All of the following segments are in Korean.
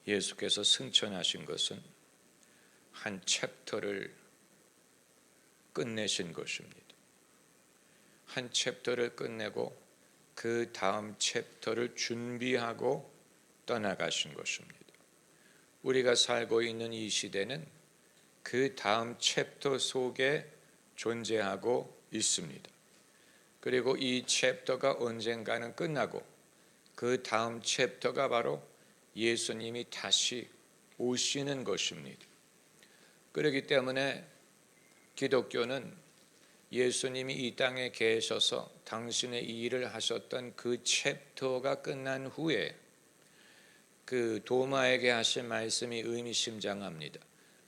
예수께서 승천하신 것은 한 챕터를 끝내신 것입니다. 한 챕터를 끝내고 그 다음 챕터를 준비하고 떠나가신 것입니다. 우리가 살고 있는 이 시대는 그 다음 챕터 속에 존재하고 있습니다. 그리고 이 챕터가 언젠가는 끝나고 그 다음 챕터가 바로 예수님이 다시 오시는 것입니다. 그렇기 때문에 기독교는 예수님이 이 땅에 계셔서 당신의 이 일을 하셨던 그 챕터가 끝난 후에 그 도마에게 하신 말씀이 의미심장합니다.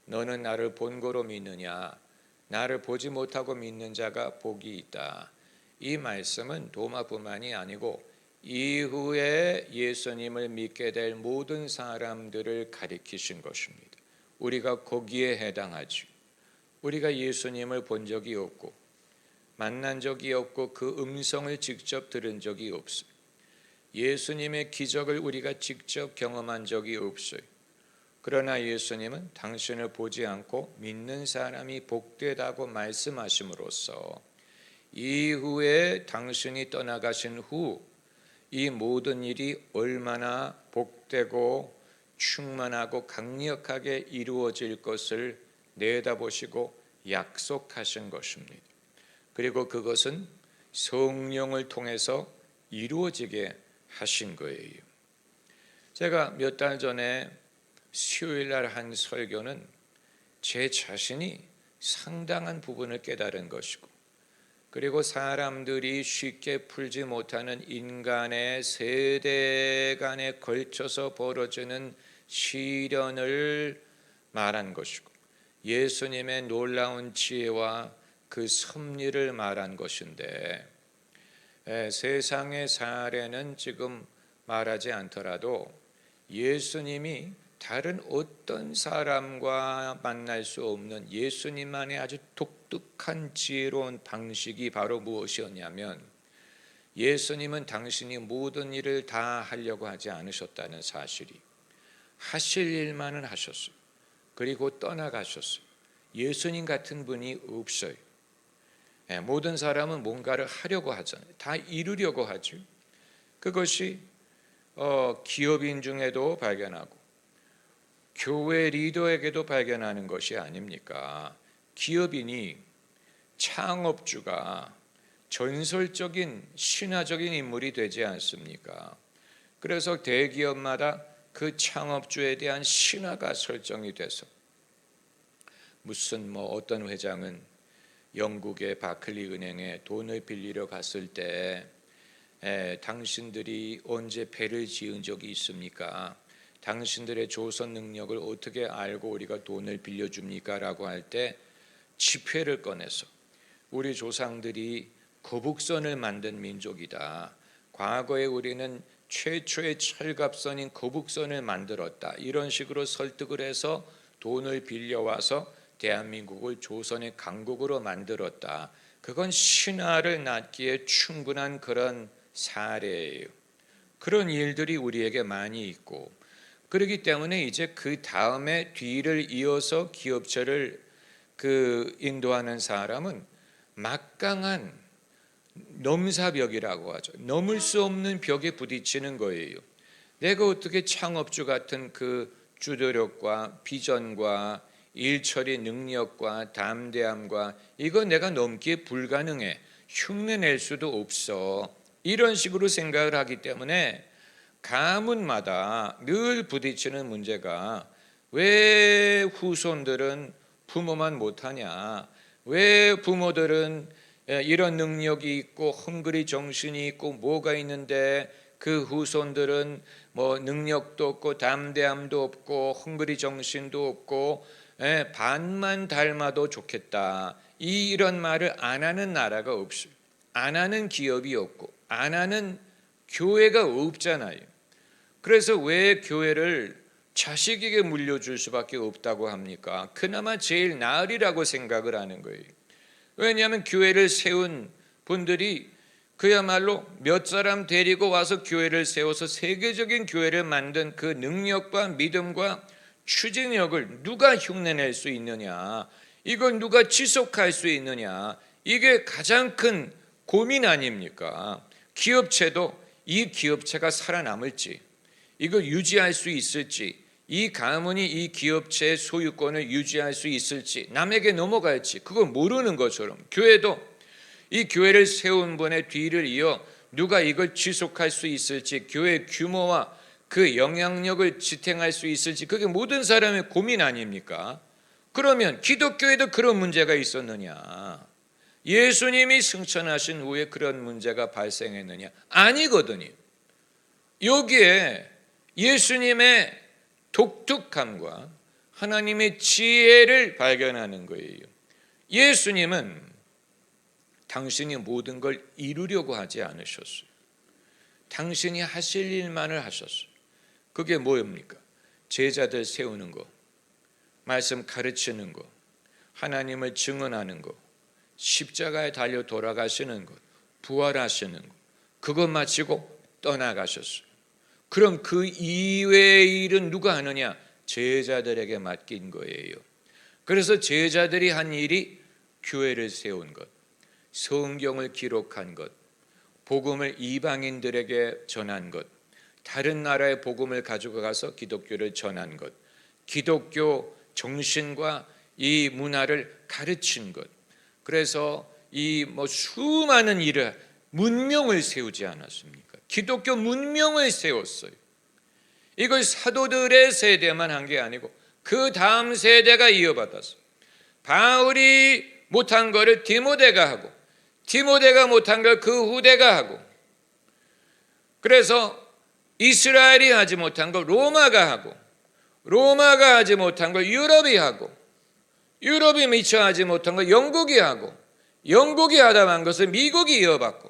너는 나를 본고로 믿느냐? 나를 보지 못하고 믿는 자가 복이 있다. 이 말씀은 도마뿐만이 아니고 이후에 예수님을 믿게 될 모든 사람들을 가리키신 것입니다. 우리가 거기에 해당하지. 우리가 예수님을 본 적이 없고 만난 적이 없고 그 음성을 직접 들은 적이 없어요. 예수님의 기적을 우리가 직접 경험한 적이 없어요. 그러나 예수님은 당신을 보지 않고 믿는 사람이 복되다고 말씀하심으로써 이후에 당신이 떠나가신 후 이 모든 일이 얼마나 복되고 충만하고 강력하게 이루어질 것을 내다보시고 약속하신 것입니다. 그리고 그것은 성령을 통해서 이루어지게 하신 거예요. 제가 몇 달 전에 수요일 날 한 설교는 제 자신이 상당한 부분을 깨달은 것이고 그리고 사람들이 쉽게 풀지 못하는 인간의 세대 간에 걸쳐서 벌어지는 시련을 말한 것이고 예수님의 놀라운 지혜와 그 섭리를 말한 것인데 세상의 사례는 지금 말하지 않더라도 예수님이 다른 어떤 사람과 만날 수 없는 예수님만의 아주 독특한 지혜로운 방식이 바로 무엇이었냐면 예수님은 당신이 모든 일을 다 하려고 하지 않으셨다는 사실이 하실 일만은 하셨어요. 그리고 떠나가셨어요. 예수님 같은 분이 없어요. 모든 사람은 뭔가를 하려고 하잖아요. 다 이루려고 하죠. 그것이 기업인 중에도 발견하고 교회 리더에게도 발견하는 것이 아닙니까? 기업인이 창업주가 전설적인 신화적인 인물이 되지 않습니까? 그래서 대기업마다 그 창업주에 대한 신화가 설정이 돼서 무슨 어떤 회장은 영국의 바클리 은행에 돈을 빌리러 갔을 때 당신들이 언제 배를 지은 적이 있습니까? 당신들의 조선 능력을 어떻게 알고 우리가 돈을 빌려줍니까? 라고 할 때 지폐를 꺼내서 우리 조상들이 거북선을 만든 민족이다. 과거에 우리는 최초의 철갑선인 거북선을 만들었다. 이런 식으로 설득을 해서 돈을 빌려와서 대한민국을 조선의 강국으로 만들었다. 그건 신화를 낳기에 충분한 그런 사례예요. 그런 일들이 우리에게 많이 있고 그렇기 때문에 이제 그 다음에 뒤를 이어서 기업체를 인도하는 사람은 막강한 넘사벽이라고 하죠. 넘을 수 없는 벽에 부딪히는 거예요. 내가 어떻게 창업주 같은 그 주도력과 비전과 일처리 능력과 담대함과 이거 내가 넘기에 불가능해. 흉내낼 수도 없어. 이런 식으로 생각을 하기 때문에 가문마다 늘 부딪히는 문제가 왜 후손들은 부모만 못하냐? 왜 부모들은 이런 능력이 있고 헝그리 정신이 있고 뭐가 있는데 그 후손들은 능력도 없고 담대함도 없고 헝그리 정신도 없고 반만 닮아도 좋겠다. 이런 말을 안 하는 나라가 없어요. 안 하는 기업이 없고 안 하는 교회가 없잖아요. 그래서 왜 교회를 자식에게 물려줄 수밖에 없다고 합니까? 그나마 제일 나으리라고 생각을 하는 거예요. 왜냐하면 교회를 세운 분들이 그야말로 몇 사람 데리고 와서 교회를 세워서 세계적인 교회를 만든 그 능력과 믿음과 추진력을 누가 흉내낼 수 있느냐, 이걸 누가 지속할 수 있느냐, 이게 가장 큰 고민 아닙니까? 기업체도 이 기업체가 살아남을지, 이걸 유지할 수 있을지, 이 가문이 이 기업체의 소유권을 유지할 수 있을지, 남에게 넘어갈지 그걸 모르는 것처럼 교회도 이 교회를 세운 분의 뒤를 이어 누가 이걸 지속할 수 있을지, 교회 규모와 그 영향력을 지탱할 수 있을지, 그게 모든 사람의 고민 아닙니까? 그러면 기독교에도 그런 문제가 있었느냐? 예수님이 승천하신 후에 그런 문제가 발생했느냐? 아니거든요. 여기에 예수님의 독특함과 하나님의 지혜를 발견하는 거예요. 예수님은 당신이 모든 걸 이루려고 하지 않으셨어요. 당신이 하실 일만을 하셨어요. 그게 뭐입니까? 제자들 세우는 거, 말씀 가르치는 거, 하나님을 증언하는 거, 십자가에 달려 돌아가시는 것, 부활하시는 것, 그것 마치고 떠나가셨어요. 그럼 그 이외의 일은 누가 하느냐? 제자들에게 맡긴 거예요. 그래서 제자들이 한 일이 교회를 세운 것, 성경을 기록한 것, 복음을 이방인들에게 전한 것, 다른 나라의 복음을 가지고 가서 기독교를 전한 것, 기독교 정신과 이 문화를 가르친 것. 그래서 이 수많은 일을, 문명을 세우지 않았습니까? 기독교 문명을 세웠어요. 이걸 사도들의 세대만 한 게 아니고 그 다음 세대가 이어받았어요. 바울이 못한 거를 디모데가 하고, 디모데가 못한 걸 그 후대가 하고, 그래서 이스라엘이 하지 못한 걸 로마가 하고, 로마가 하지 못한 걸 유럽이 하고, 유럽이 미처 하지 못한 걸 영국이 하고, 영국이 하다 만 것을 미국이 이어받고,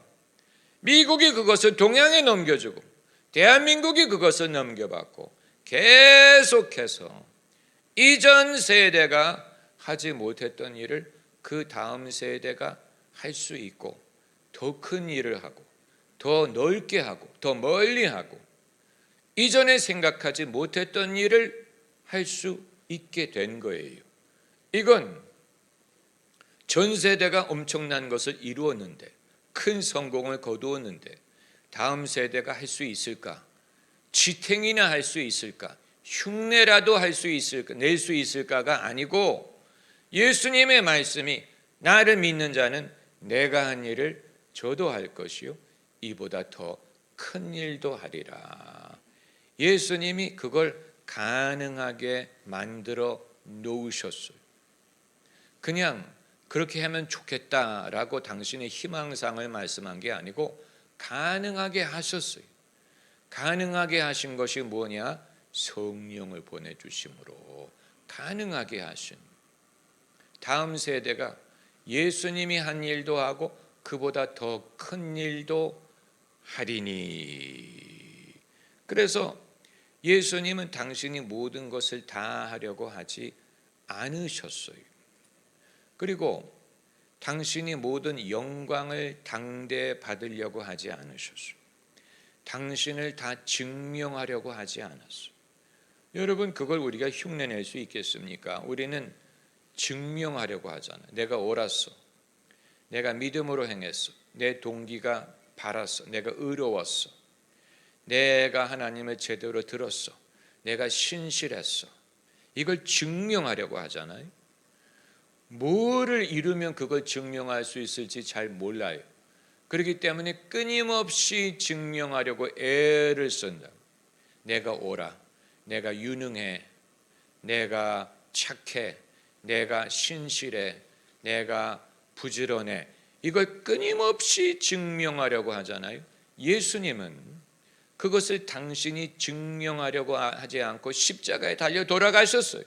미국이 그것을 동양에 넘겨주고, 대한민국이 그것을 넘겨받고, 계속해서 이전 세대가 하지 못했던 일을 그 다음 세대가 할 수 있고, 더 큰 일을 하고, 더 넓게 하고, 더 멀리 하고, 이전에 생각하지 못했던 일을 할 수 있게 된 거예요. 이건 전 세대가 엄청난 것을 이루었는데, 큰 성공을 거두었는데 다음 세대가 할 수 있을까? 지탱이나 할 수 있을까? 흉내라도 할 수 있을까? 낼 수 있을까가 아니고, 예수님의 말씀이 나를 믿는 자는 내가 한 일을 저도 할 것이요 이보다 더 큰 일도 하리라. 예수님이 그걸 가능하게 만들어 놓으셨어요. 그냥 그렇게 하면 좋겠다라고 당신의 희망상을 말씀한 게 아니고 가능하게 하셨어요. 가능하게 하신 것이 뭐냐? 성령을 보내주심으로 가능하게 하신, 다음 세대가 예수님이 한 일도 하고 그보다 더 큰 일도 하리니. 그래서 예수님은 당신이 모든 것을 다 하려고 하지 않으셨어요. 그리고 당신이 모든 영광을 당대 받으려고 하지 않으셨어요. 당신을 다 증명하려고 하지 않았어요. 여러분, 그걸 우리가 흉내낼 수 있겠습니까? 우리는 증명하려고 하잖아요. 내가 옳았어, 내가 믿음으로 행했어, 내 동기가 바랐어, 내가 의로웠어, 내가 하나님을 제대로 들었어, 내가 신실했어. 이걸 증명하려고 하잖아요. 뭐를 이루면 그걸 증명할 수 있을지 잘 몰라요. 그렇기 때문에 끊임없이 증명하려고 애를 쓴다. 내가 옳아, 내가 유능해, 내가 착해, 내가 신실해, 내가 부지런해. 이걸 끊임없이 증명하려고 하잖아요. 예수님은 그것을 당신이 증명하려고 하지 않고 십자가에 달려 돌아가셨어요.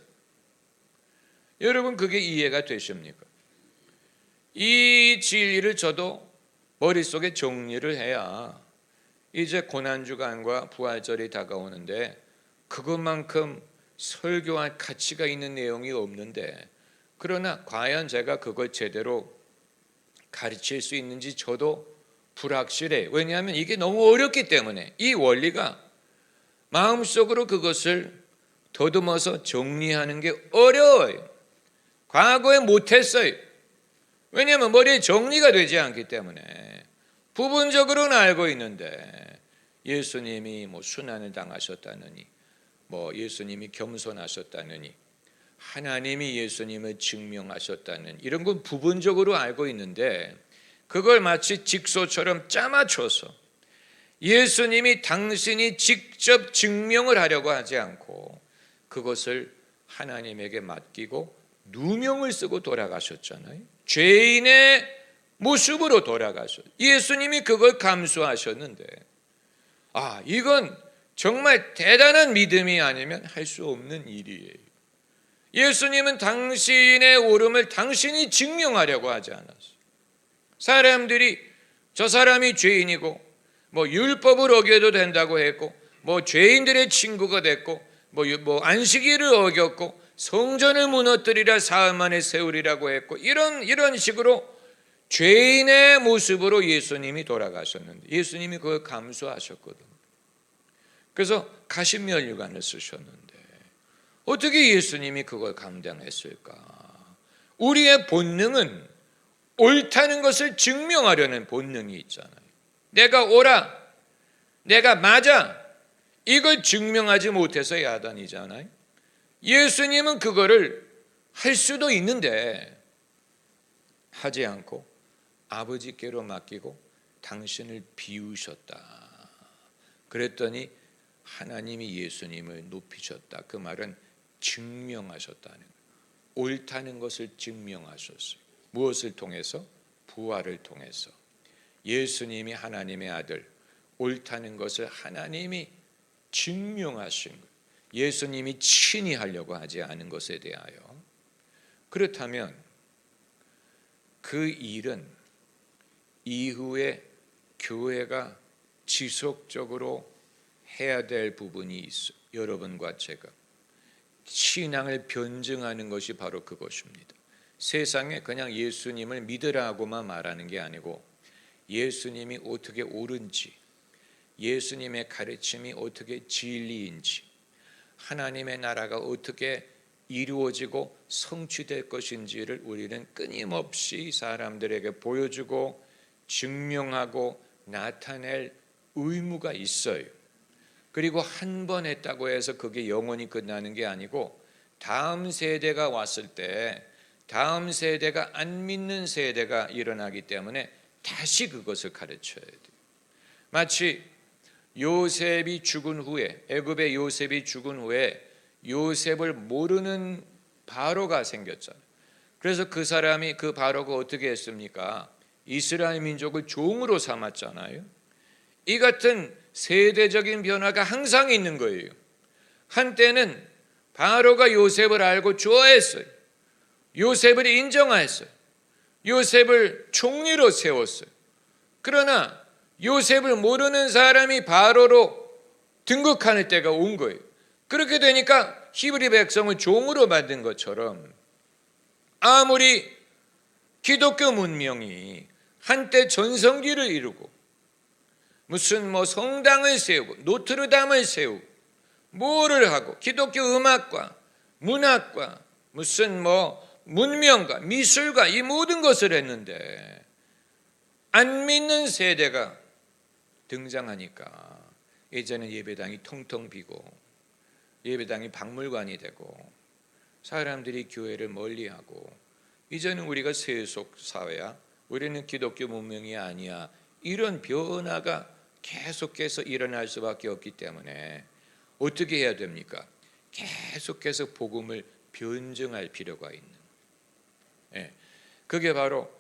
여러분, 그게 이해가 되십니까? 이 진리를 저도 머릿속에 정리를 해야, 이제 고난주간과 부활절이 다가오는데 그것만큼 설교할 가치가 있는 내용이 없는데, 그러나 과연 제가 그걸 제대로 가르칠 수 있는지 저도 불확실해. 왜냐하면 이게 너무 어렵기 때문에 이 원리가 마음속으로 그것을 더듬어서 정리하는 게 어려워요. 과거에 못했어요. 왜냐하면 머리에 정리가 되지 않기 때문에. 부분적으로는 알고 있는데 예수님이 뭐 순환을 당하셨다느니, 뭐 예수님이 겸손하셨다느니, 하나님이 예수님을 증명하셨다는 이런 건 부분적으로 알고 있는데 그걸 마치 직소처럼 짜맞춰서 예수님이 당신이 직접 증명을 하려고 하지 않고 그것을 하나님에게 맡기고 누명을 쓰고 돌아가셨잖아요. 죄인의 모습으로 돌아가셨어요. 예수님이 그걸 감수하셨는데 이건 정말 대단한 믿음이 아니면 할 수 없는 일이에요. 예수님은 당신의 옳음을 당신이 증명하려고 하지 않았어요. 사람들이 저 사람이 죄인이고 뭐 율법을 어겨도 된다고 했고 뭐 죄인들의 친구가 됐고 뭐 안식일을 어겼고 성전을 무너뜨리라 사흘 만에 세우리라고 했고 이런 식으로 죄인의 모습으로 예수님이 돌아가셨는데 예수님이 그걸 감수하셨거든요. 그래서 가십면류관을 쓰셨는데 어떻게 예수님이 그걸 감당했을까? 우리의 본능은 옳다는 것을 증명하려는 본능이 있잖아요. 내가 옳아, 내가 맞아, 이걸 증명하지 못해서 야단이잖아요. 예수님은 그거를 할 수도 있는데 하지 않고 아버지께로 맡기고 당신을 비우셨다. 그랬더니 하나님이 예수님을 높이셨다. 그 말은 증명하셨다는 거예요. 옳다는 것을 증명하셨어요. 무엇을 통해서? 부활을 통해서. 예수님이 하나님의 아들, 옳다는 것을 하나님이 증명하신 거예요. 예수님이 친히 하려고 하지 않은 것에 대하여. 그렇다면 그 일은 이후에 교회가 지속적으로 해야 될 부분이 있어요. 여러분과 제가 신앙을 변증하는 것이 바로 그것입니다. 세상에 그냥 예수님을 믿으라고만 말하는 게 아니고 예수님이 어떻게 옳은지, 예수님의 가르침이 어떻게 진리인지, 하나님의 나라가 어떻게 이루어지고 성취될 것인지를 우리는 끊임없이 사람들에게 보여주고 증명하고 나타낼 의무가 있어요. 그리고 한 번 했다고 해서 그게 영원히 끝나는 게 아니고 다음 세대가 왔을 때 다음 세대가 안 믿는 세대가 일어나기 때문에 다시 그것을 가르쳐야 돼요. 마치 요셉이 죽은 후에, 애굽의 요셉이 죽은 후에 요셉을 모르는 바로가 생겼잖아요. 그래서 그 사람이, 그 바로가 어떻게 했습니까? 이스라엘 민족을 종으로 삼았잖아요. 이 같은 세대적인 변화가 항상 있는 거예요. 한때는 바로가 요셉을 알고 좋아했어요. 요셉을 인정했어요. 요셉을 총리로 세웠어요. 그러나 요셉을 모르는 사람이 바로로 등극하는 때가 온 거예요. 그렇게 되니까 히브리 백성을 종으로 만든 것처럼 아무리 기독교 문명이 한때 전성기를 이루고 무슨 성당을 세우고 노트르담을 세우고 뭐를 하고 기독교 음악과 문학과 무슨 문명과 미술과 이 모든 것을 했는데 안 믿는 세대가 등장하니까 이제는 예배당이 텅텅 비고 예배당이 박물관이 되고 사람들이 교회를 멀리하고 이제는 우리가 세속 사회야, 우리는 기독교 문명이 아니야, 이런 변화가 계속해서 일어날 수밖에 없기 때문에 어떻게 해야 됩니까? 계속해서 복음을 변증할 필요가 있는. 그게 바로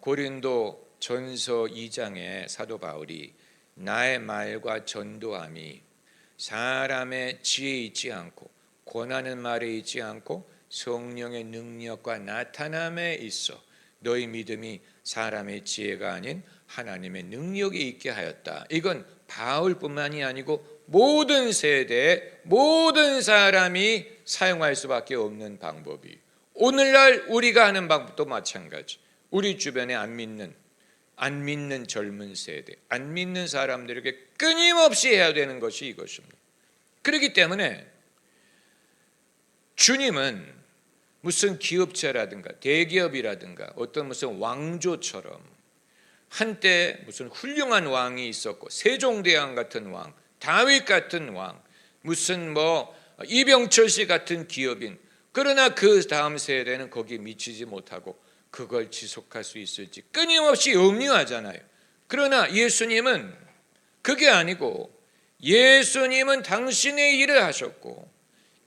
고린도 전서 2장에 사도 바울이 나의 말과 전도함이 사람의 지혜에 있지 않고 권하는 말에 있지 않고 성령의 능력과 나타남에 있어 너희 믿음이 사람의 지혜가 아닌 하나님의 능력이 있게 하였다. 이건 바울뿐만이 아니고 모든 세대의 모든 사람이 사용할 수밖에 없는 방법이, 오늘날 우리가 하는 방법도 마찬가지. 우리 주변에 안 믿는 안 믿는 젊은 세대, 안 믿는 사람들에게 끊임없이 해야 되는 것이 이것입니다. 그렇기 때문에 주님은 무슨 기업체라든가 대기업이라든가 어떤 무슨 왕조처럼 한때 무슨 훌륭한 왕이 있었고 세종대왕 같은 왕, 다윗 같은 왕, 무슨 뭐 이병철 씨 같은 기업인, 그러나 그 다음 세대는 거기에 미치지 못하고 그걸 지속할 수 있을지 끊임없이 염려하잖아요. 그러나 예수님은 그게 아니고 예수님은 당신의 일을 하셨고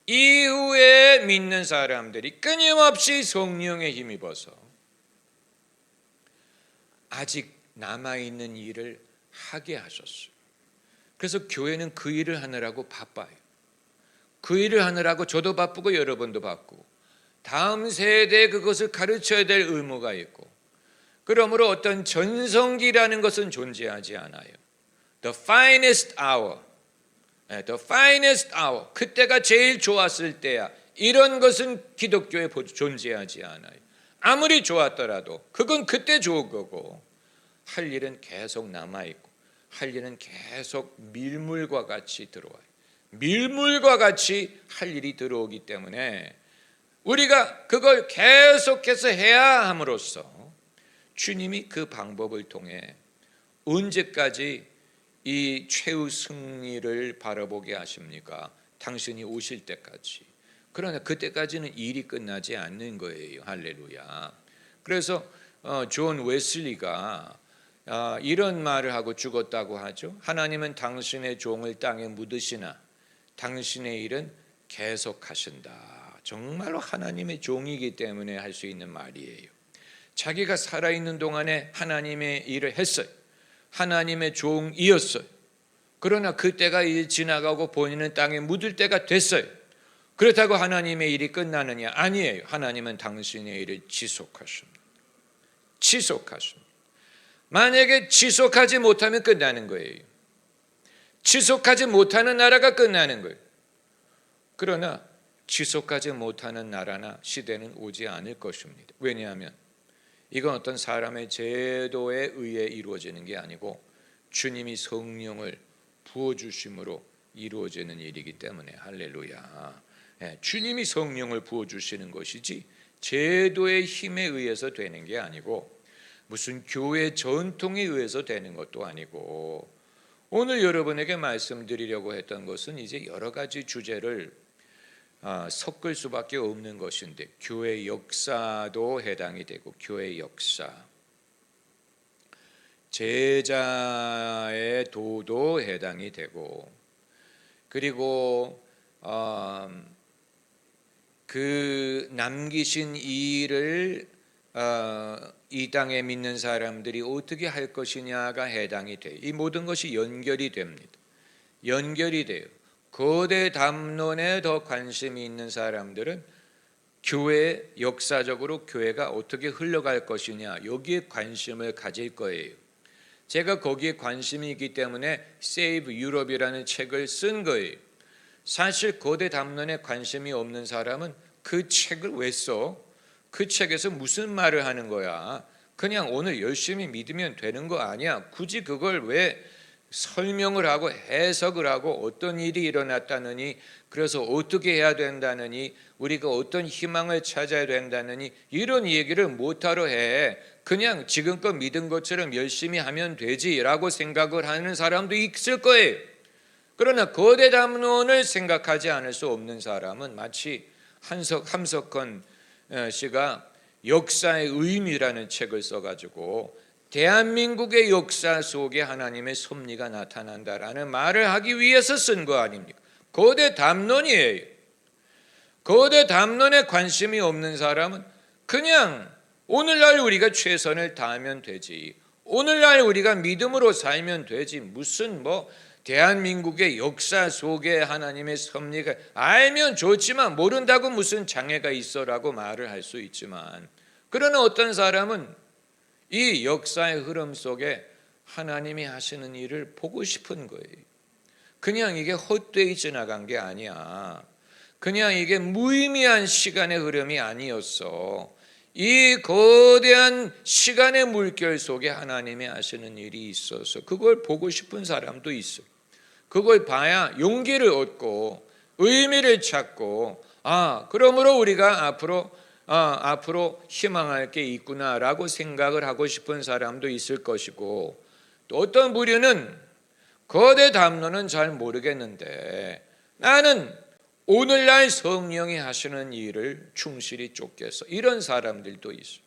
이후에 믿는 사람들이 끊임없이 성령에 힘입어서 아직 남아있는 일을 하게 하셨어요. 그래서 교회는 그 일을 하느라고 바빠요. 그 일을 하느라고 저도 바쁘고 여러분도 바쁘고 다음 세대에 그것을 가르쳐야 될 의무가 있고, 그러므로 어떤 전성기라는 것은 존재하지 않아요. The finest hour, the finest hour, 그때가 제일 좋았을 때야, 이런 것은 기독교에 존재하지 않아요. 아무리 좋았더라도 그건 그때 좋은 거고 할 일은 계속 남아있고 할 일은 계속 밀물과 같이 들어와요. 밀물과 같이 할 일이 들어오기 때문에 우리가 그걸 계속해서 해야 함으로써 주님이 그 방법을 통해 언제까지 이 최후 승리를 바라보게 하십니까? 당신이 오실 때까지. 그러나 그때까지는 일이 끝나지 않는 거예요. 할렐루야. 그래서 존 웨슬리가 이런 말을 하고 죽었다고 하죠. 하나님은 당신의 종을 땅에 묻으시나 당신의 일은 계속하신다. 정말로 하나님의 종이기 때문에 할 수 있는 말이에요. 자기가 살아있는 동안에 하나님의 일을 했어요. 하나님의 종이었어요. 그러나 그때가 이제 지나가고 본인은 땅에 묻을 때가 됐어요. 그렇다고 하나님의 일이 끝나느냐? 아니에요. 하나님은 당신의 일을 지속하십니다. 지속하십니다. 만약에 지속하지 못하면 끝나는 거예요. 지속하지 못하는 나라가 끝나는 거예요. 그러나 지속하지 못하는 나라나 시대는 오지 않을 것입니다. 왜냐하면 이건 어떤 사람의 제도에 의해 이루어지는 게 아니고 주님이 성령을 부어주심으로 이루어지는 일이기 때문에. 할렐루야. 주님이 성령을 부어주시는 것이지 제도의 힘에 의해서 되는 게 아니고 무슨 교회 전통에 의해서 되는 것도 아니고, 오늘 여러분에게 말씀드리려고 했던 것은 이제 여러 가지 주제를 섞을 수밖에 없는 것인데, 교회 역사도 해당이 되고 교회 역사, 제자의 도도 해당이 되고, 그리고 그 남기신 일을 이 땅에 믿는 사람들이 어떻게 할 것이냐가 해당이 돼요. 이 모든 것이 연결이 됩니다. 연결이 돼요. 거대 담론에 더 관심이 있는 사람들은 교회, 역사적으로 교회가 어떻게 흘러갈 것이냐, 여기에 관심을 가질 거예요. 제가 거기에 관심이 있기 때문에 Save Europe이라는 책을 쓴 거예요. 사실 거대 담론에 관심이 없는 사람은 그 책을 왜 써? 그 책에서 무슨 말을 하는 거야? 그냥 오늘 열심히 믿으면 되는 거 아니야? 굳이 그걸 왜 설명을 하고 해석을 하고 어떤 일이 일어났다느니, 그래서 어떻게 해야 된다느니, 우리가 어떤 희망을 찾아야 된다느니 이런 얘기를 못하러 해. 그냥 지금껏 믿은 것처럼 열심히 하면 되지라고 생각을 하는 사람도 있을 거예요. 그러나 거대 담론을 생각하지 않을 수 없는 사람은 마치 함석헌 씨가 역사의 의미라는 책을 써가지고 대한민국의 역사 속에 하나님의 섭리가 나타난다라는 말을 하기 위해서 쓴 거 아닙니까? 거대 담론이에요. 거대 담론에 관심이 없는 사람은 그냥 오늘날 우리가 최선을 다하면 되지, 오늘날 우리가 믿음으로 살면 되지, 무슨 대한민국의 역사 속에 하나님의 섭리가 알면 좋지만 모른다고 무슨 장애가 있어라고 말을 할 수 있지만, 그러나 어떤 사람은 이 역사의 흐름 속에 하나님이 하시는 일을 보고 싶은 거예요. 그냥 이게 헛되이 지나간 게 아니야. 그냥 이게 무의미한 시간의 흐름이 아니었어. 이 거대한 시간의 물결 속에 하나님이 하시는 일이 있어서 그걸 보고 싶은 사람도 있어요. 그걸 봐야 용기를 얻고 의미를 찾고 그러므로 우리가 앞으로 희망할 게 있구나라고 생각을 하고 싶은 사람도 있을 것이고, 또 어떤 부류는 거대 담론은 잘 모르겠는데 나는 오늘날 성령이 하시는 일을 충실히 쫓겠어, 이런 사람들도 있어.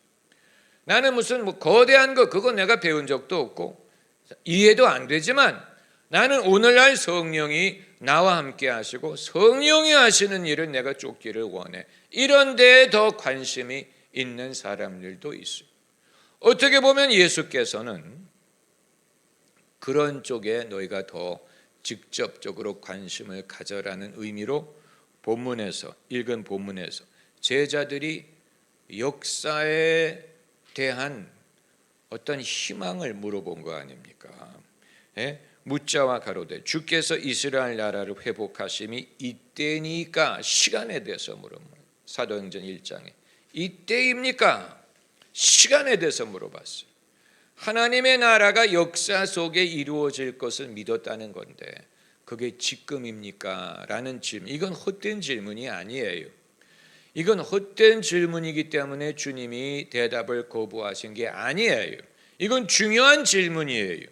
나는 무슨 거대한 그거 내가 배운 적도 없고 이해도 안 되지만 나는 오늘날 성령이 나와 함께 하시고 성령이 하시는 일을 내가 쫓기를 원해, 이런 데에 더 관심이 있는 사람들도 있어요. 어떻게 보면 예수께서는 그런 쪽에 너희가 더 직접적으로 관심을 가져라는 의미로 읽은 본문에서 제자들이 역사에 대한 어떤 희망을 물어본 거 아닙니까? 묻자와 가로되 주께서 이스라엘 나라를 회복하심이 이때니까, 시간에 대해서 물어봅니다. 사도행전 1장에 이때입니까? 시간에 대해서 물어봤어요. 하나님의 나라가 역사 속에 이루어질 것을 믿었다는 건데 그게 지금입니까? 라는 질문, 이건 헛된 질문이 아니에요. 이건 헛된 질문이기 때문에 주님이 대답을 거부하신 게 아니에요. 이건 중요한 질문이에요.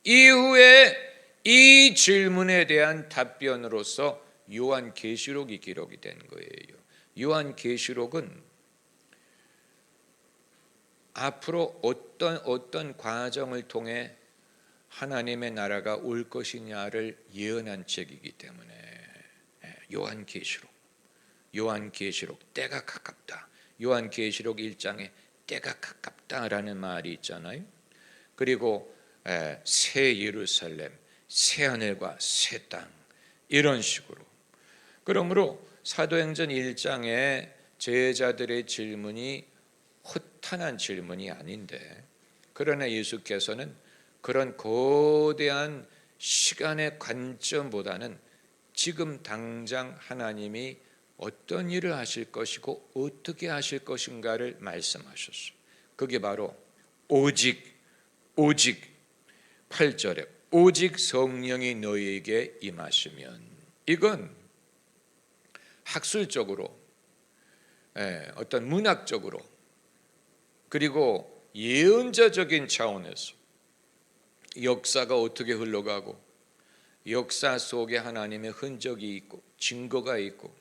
이후에 이 질문에 대한 답변으로서 요한계시록이 기록이 된 거예요. 요한계시록은 앞으로 어떤 과정을 통해 하나님의 나라가 올 것이냐를 예언한 책이기 때문에 요한계시록 때가 가깝다. 요한계시록 1장에 때가 가깝다라는 말이 있잖아요. 그리고 새 예루살렘, 새 하늘과 새 땅, 이런 식으로. 그러므로 사도행전 1장에 제자들의 질문이 허탄한 질문이 아닌데, 그러나 예수께서는 그런 거대한 시간의 관점보다는 지금 당장 하나님이 어떤 일을 하실 것이고 어떻게 하실 것인가를 말씀하셨어요. 그게 바로 오직 8절에 오직 성령이 너희에게 임하시면, 이건 학술적으로 어떤 문학적으로 그리고 예언자적인 차원에서 역사가 어떻게 흘러가고 역사 속에 하나님의 흔적이 있고 증거가 있고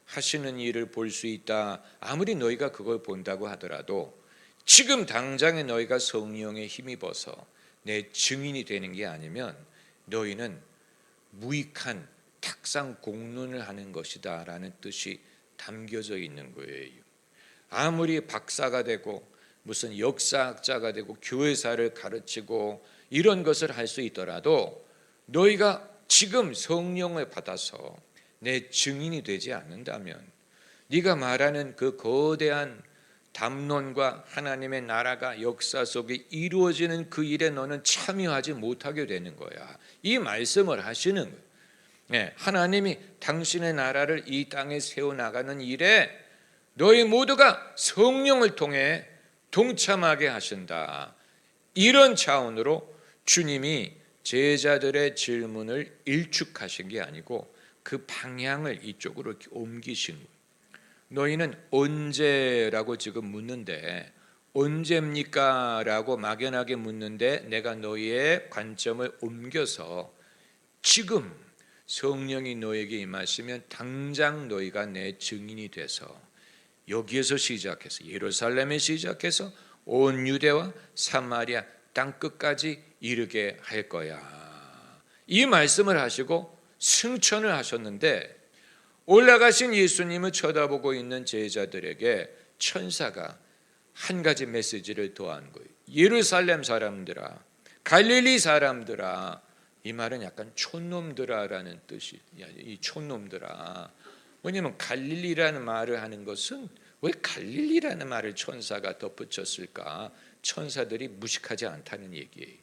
하시는 일을 볼 수 있다. 아무리 너희가 그걸 본다고 하더라도 지금 당장에 너희가 성령에 힘입어서 내 증인이 되는 게 아니면 너희는 무익한 탁상 공론을 하는 것이다 라는 뜻이 담겨져 있는 거예요. 아무리 박사가 되고 무슨 역사학자가 되고 교회사를 가르치고 이런 것을 할 수 있더라도 너희가 지금 성령을 받아서 내 증인이 되지 않는다면 네가 말하는 그 거대한 담론과 하나님의 나라가 역사 속에 이루어지는 그 일에 너는 참여하지 못하게 되는 거야. 이 말씀을 하시는 거예요. 하나님이 당신의 나라를 이 땅에 세워나가는 일에 너희 모두가 성령을 통해 동참하게 하신다. 이런 차원으로 주님이 제자들의 질문을 일축하신 게 아니고 그 방향을 이쪽으로 이렇게 옮기신 거예요. 너희는 언제라고 지금 묻는데 언제입니까? 라고 막연하게 묻는데 내가 너희의 관점을 옮겨서 지금 성령이 너에게 임하시면 당장 너희가 내 증인이 돼서 여기에서 시작해서 예루살렘에 시작해서 온 유대와 사마리아 땅끝까지 이르게 할 거야. 이 말씀을 하시고 승천을 하셨는데 올라가신 예수님을 쳐다보고 있는 제자들에게 천사가 한 가지 메시지를 더한 거예요. 예루살렘 사람들아, 갈릴리 사람들아. 이 말은 약간 촌놈들아라는 뜻이, 이 촌놈들아. 왜냐하면 갈릴리라는 말을 하는 것은 왜 갈릴리라는 말을 천사가 덧붙였을까? 천사들이 무식하지 않다는 얘기예요.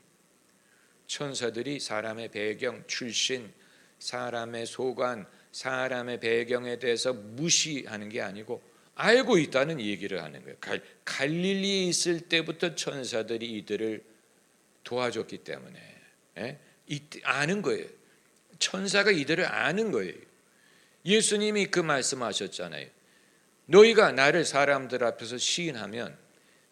천사들이 사람의 배경, 출신, 사람의 소관, 사람의 배경에 대해서 무시하는 게 아니고 알고 있다는 얘기를 하는 거예요. 갈릴리에 있을 때부터 천사들이 이들을 도와줬기 때문에 아는 거예요. 천사가 이들을 아는 거예요. 예수님이 그 말씀하셨잖아요. 너희가 나를 사람들 앞에서 시인하면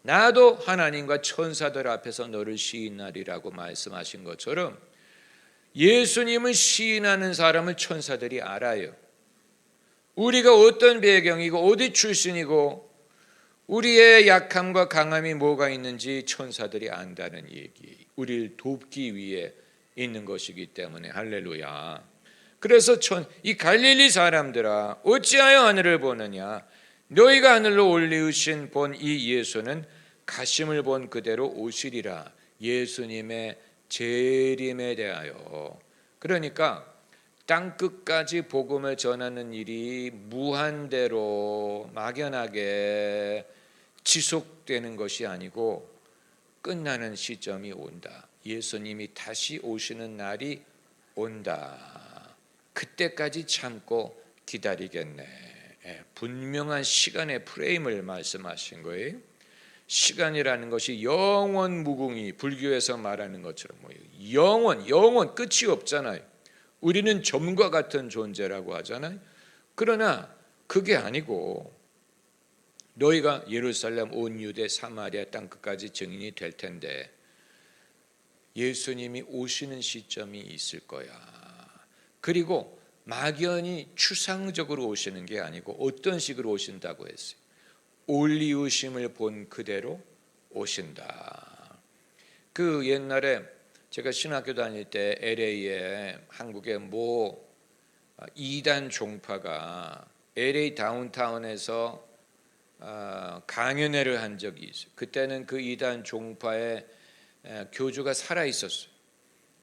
나도 하나님과 천사들 앞에서 너를 시인하리라고 말씀하신 것처럼 예수님을 시인하는 사람을 천사들이 알아요. 우리가 어떤 배경이고 어디 출신이고 우리의 약함과 강함이 뭐가 있는지 천사들이 안다는 얘기. 우리를 돕기 위해 있는 것이기 때문에 할렐루야. 그래서 이 갈릴리 사람들아 어찌하여 하늘을 보느냐. 너희가 하늘로 올리우신 본 이 예수는 가심을 본 그대로 오시리라. 예수님의 재림에 대하여. 그러니까 땅끝까지 복음을 전하는 일이 무한대로 막연하게 지속되는 것이 아니고 끝나는 시점이 온다. 예수님이 다시 오시는 날이 온다. 그때까지 참고 기다리겠네. 분명한 시간의 프레임을 말씀하신 거예요. 시간이라는 것이 영원 무궁이 불교에서 말하는 것처럼 영원 끝이 없잖아요. 우리는 점과 같은 존재라고 하잖아요. 그러나 그게 아니고 너희가 예루살렘 온 유대 사마리아 땅끝까지 증인이 될 텐데 예수님이 오시는 시점이 있을 거야. 그리고 막연히 추상적으로 오시는 게 아니고 어떤 식으로 오신다고 했어요. 올리우심을 본 그대로 오신다. 그 옛날에 제가 신학교 다닐 때 LA에 한국의 모 이단 종파가 LA 다운타운에서 강연회를 한 적이 있어요. 그때는 그 이단 종파의 교주가 살아 있었어요.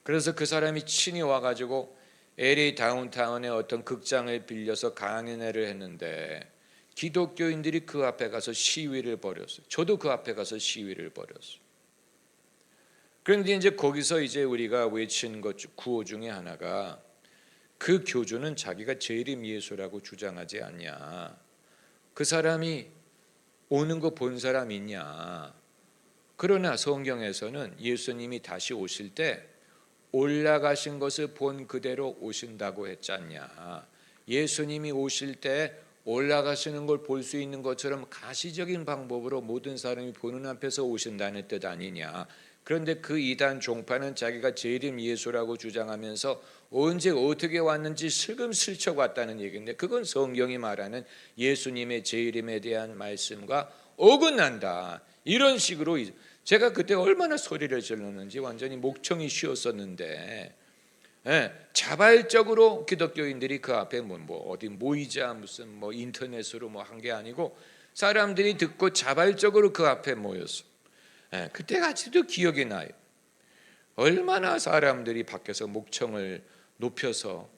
그래서 그 사람이 친히 와가지고 LA 다운타운의 어떤 극장을 빌려서 강연회를 했는데 기독교인들이 그 앞에 가서 시위를 벌였어요. 저도 그 앞에 가서 시위를 벌였어요. 그런데 이제 거기서 이제 우리가 외친 것 구호 중에 하나가 그 교주는 자기가 재림 예수라고 주장하지 않냐. 그 사람이 오는 거 본 사람 있냐. 그러나 성경에서는 예수님이 다시 오실 때 올라가신 것을 본 그대로 오신다고 했지 않냐. 예수님이 오실 때 올라가시는 걸 볼 수 있는 것처럼 가시적인 방법으로 모든 사람이 보는 앞에서 오신다는 뜻 아니냐. 그런데 그 이단 종파는 자기가 재림 예수라고 주장하면서 언제 어떻게 왔는지 슬금슬쩍 왔다는 얘기인데 그건 성경이 말하는 예수님의 재림에 대한 말씀과 어긋난다. 이런 식으로 제가 그때 얼마나 소리를 질렀는지 완전히 목청이 쉬었었는데 자발적으로 기독교인들이 그 앞에 어디 모이자 무슨 인터넷으로 한 게 아니고 사람들이 듣고 자발적으로 그 앞에 모였어. 그때가 아직도 기억이 나요. 얼마나 사람들이 밖에서 목청을 높여서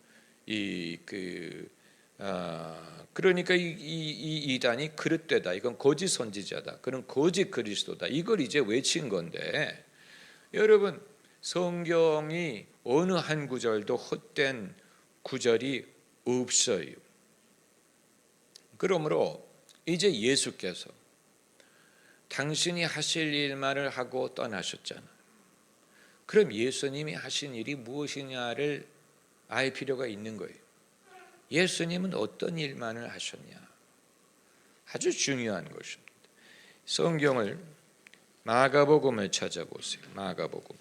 그러니까 이 이단이 그릇되다. 이건 거짓 선지자다. 그런 거짓 그리스도다. 이걸 이제 외친 건데 여러분 성경이 어느 한 구절도 헛된 구절이 없어요. 그러므로 이제 예수께서 당신이 하실 일만을 하고 떠나셨잖아. 그럼 예수님이 하신 일이 무엇이냐를 알 필요가 있는 거예요. 예수님은 어떤 일만을 하셨냐. 아주 중요한 것입니다. 성경을 마가복음을 찾아보세요. 마가복음.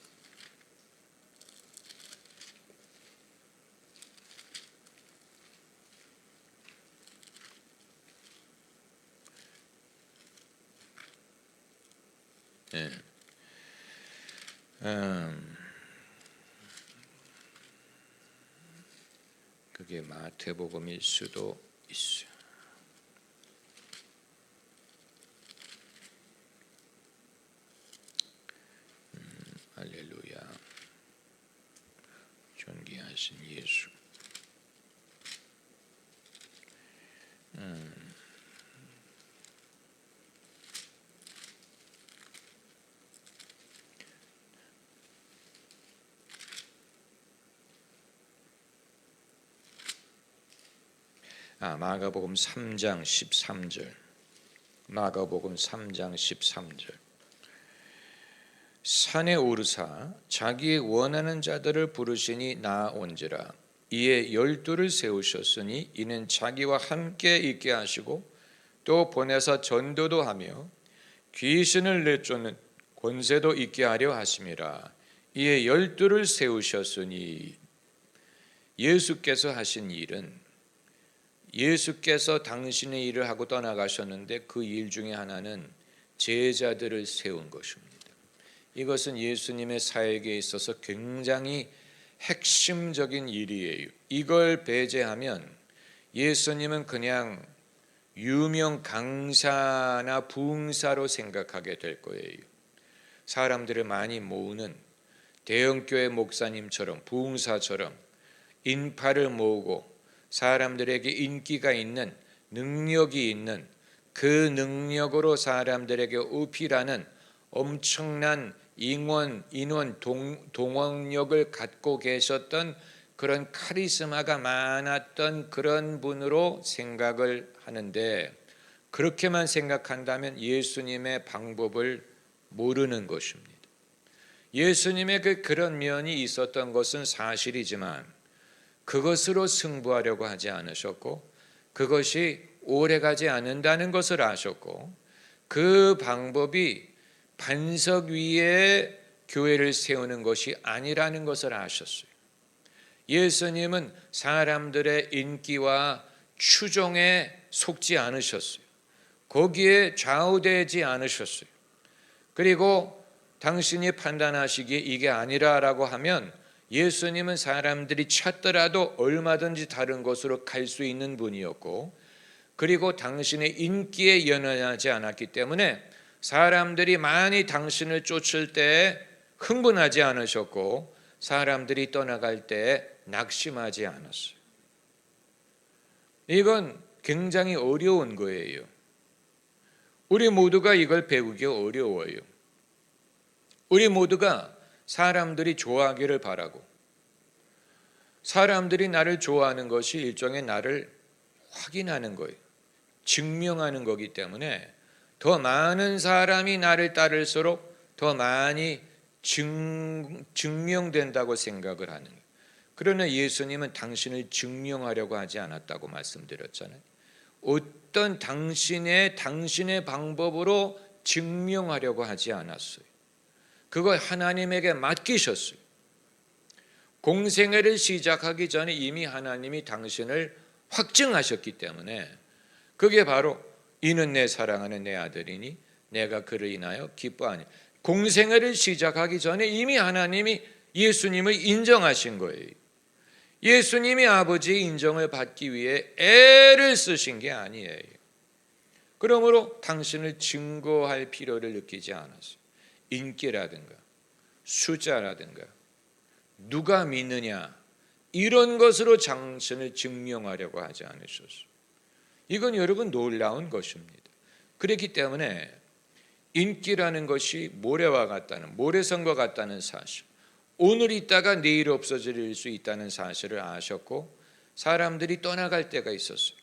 그게 마태복음일 수도 있어요. 할렐루야. 존귀하신 예수. 마가복음 3장 13절. 마가복음 3장 13절. 산에 오르사 자기의 원하는 자들을 부르시니 나온지라. 이에 12를 세우셨으니 이는 자기와 함께 있게 하시고 또 보내사 전도도 하며 귀신을 내쫓는 권세도 있게 하려 하심이라. 이에 12를 세우셨으니 예수께서 하신 일은, 예수께서 당신의 일을 하고 떠나가셨는데 그 일 중에 하나는 제자들을 세운 것입니다. 이것은 예수님의 사역에 있어서 굉장히 핵심적인 일이에요. 이걸 배제하면 예수님은 그냥 유명 강사나 부흥사로 생각하게 될 거예요. 사람들을 많이 모으는 대형교회 목사님처럼, 부흥사처럼 인파를 모으고 사람들에게 인기가 있는, 능력이 있는, 그 능력으로 사람들에게 어필하는 엄청난 인원 동원력을 갖고 계셨던 그런 카리스마가 많았던 그런 분으로 생각을 하는데, 그렇게만 생각한다면 예수님의 방법을 모르는 것입니다. 예수님의 그런 면이 있었던 것은 사실이지만 그것으로 승부하려고 하지 않으셨고, 그것이 오래가지 않는다는 것을 아셨고, 그 방법이 반석 위에 교회를 세우는 것이 아니라는 것을 아셨어요. 예수님은 사람들의 인기와 추종에 속지 않으셨어요. 거기에 좌우되지 않으셨어요. 그리고 당신이 판단하시기에 이게 아니라라고 하면 예수님은 사람들이 찾더라도 얼마든지 다른 곳으로 갈 수 있는 분이었고, 그리고 당신의 인기에 연연하지 않았기 때문에 사람들이 많이 당신을 쫓을 때 흥분하지 않으셨고, 사람들이 떠나갈 때 낙심하지 않았어요. 이건 굉장히 어려운 거예요. 우리 모두가 이걸 배우기 어려워요. 우리 모두가 사람들이 좋아하기를 바라고, 사람들이 나를 좋아하는 것이 일종의 나를 확인하는 거예요. 증명하는 거기 때문에 더 많은 사람이 나를 따를수록 더 많이 증명된다고 생각을 하는 거예요. 그러나 예수님은 당신을 증명하려고 하지 않았다고 말씀드렸잖아요. 어떤 당신의 방법으로 증명하려고 하지 않았어요. 그걸 하나님에게 맡기셨어요. 공생애를 시작하기 전에 이미 하나님이 당신을 확증하셨기 때문에, 그게 바로 이는 내 사랑하는 내 아들이니 내가 그를 인하여 기뻐하니, 공생애를 시작하기 전에 이미 하나님이 예수님을 인정하신 거예요. 예수님이 아버지의 인정을 받기 위해 애를 쓰신 게 아니에요. 그러므로 당신을 증거할 필요를 느끼지 않았어요. 인기라든가 숫자라든가 누가 믿느냐, 이런 것으로 당신을 증명하려고 하지 않으셨어요. 이건 여러분 놀라운 것입니다. 그렇기 때문에 인기라는 것이 모래와 같다는, 모래성과 같다는 사실, 오늘 있다가 내일 없어질 수 있다는 사실을 아셨고, 사람들이 떠나갈 때가 있었어요.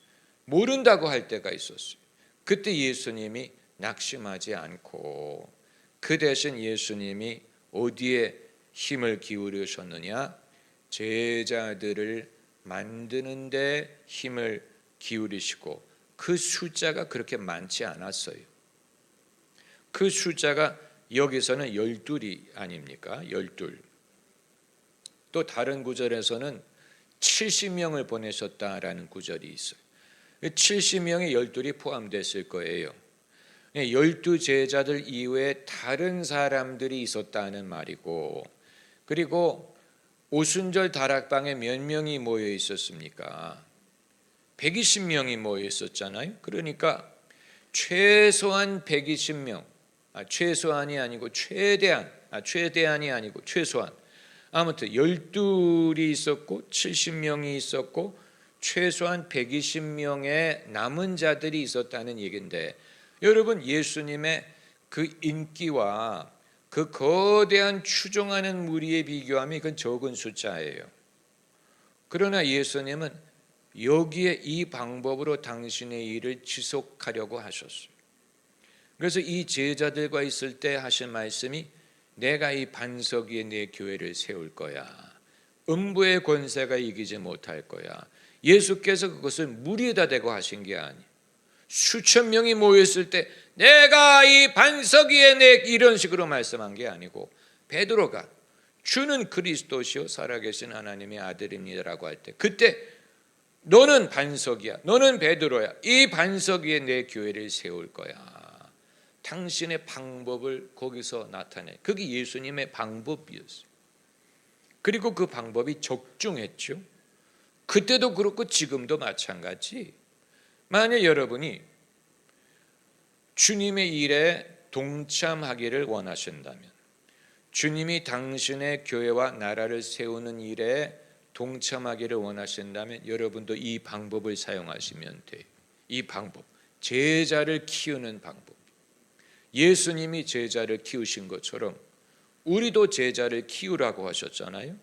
모른다고 할 때가 있었어요. 그때 예수님이 낙심하지 않고, 그 대신 예수님이 어디에 힘을 기울이셨느냐? 제자들을 만드는 데 힘을 기울이시고, 그 숫자가 그렇게 많지 않았어요. 그 숫자가 여기서는 12이 아닙니까? 12. 또 다른 구절에서는 70명을 보내셨다라는 구절이 있어요. 70명의 12이 포함됐을 거예요. 12 제자들 이외에 다른 사람들이 있었다는 말이고, 그리고 오순절 다락방에 몇 명이 모여 있었습니까? 120명이 모여 있었잖아요. 그러니까 최소한 120명, 최소한이 아니고 최대한이 아니고 최소한, 아무튼 12이 있었고 70명이 있었고 최소한 120명의 남은 자들이 있었다는 얘기인데, 여러분, 예수님의 그 인기와 그 거대한 추종하는 무리에 비교하면 그건 적은 숫자예요. 그러나 예수님은 여기에 이 방법으로 당신의 일을 지속하려고 하셨어요. 그래서 이 제자들과 있을 때 하신 말씀이 내가 이 반석 위에 내 교회를 세울 거야. 음부의 권세가 이기지 못할 거야. 예수께서 그것을 무리에다 대고 하신 게 아니에요. 수천 명이 모였을 때 내가 이 반석 위에 내 이런 식으로 말씀한 게 아니고 베드로가 주는 그리스도시요 살아계신 하나님의 아들입니다라고 할 때 그때 너는 반석이야. 너는 베드로야. 이 반석 위에 내 교회를 세울 거야. 당신의 방법을 거기서 나타내. 그게 예수님의 방법이었어요. 그리고 그 방법이 적중했죠. 그때도 그렇고 지금도 마찬가지. 만약 여러분이 주님의 일에 동참하기를 원하신다면, 주님이 당신의 교회와 나라를 세우는 일에 동참하기를 원하신다면 여러분도 이 방법을 사용하시면 돼요. 이 방법, 제자를 키우는 방법. 예수님이 제자를 키우신 것처럼 우리도 제자를 키우라고 하셨잖아요.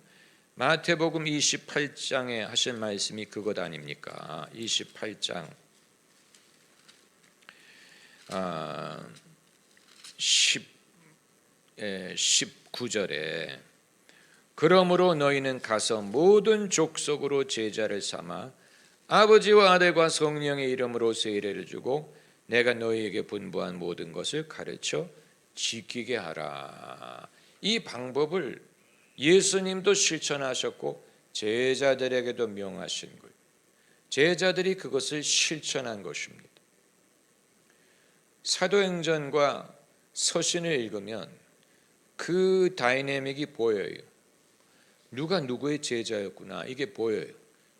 마태복음 28장에 하신 말씀이 그것 아닙니까? 28장 19절에 그러므로 너희는 가서 모든 족속으로 제자를 삼아 아버지와 아들과 성령의 이름으로 세례를 주고 내가 너희에게 분부한 모든 것을 가르쳐 지키게 하라. 이 방법을 예수님도 실천하셨고 제자들에게도 명하신 거예요. 제자들이 그것을 실천한 것입니다. 사도행전과 서신을 읽으면 그 다이내믹이 보여요. 누가 누구의 제자였구나 이게 보여요.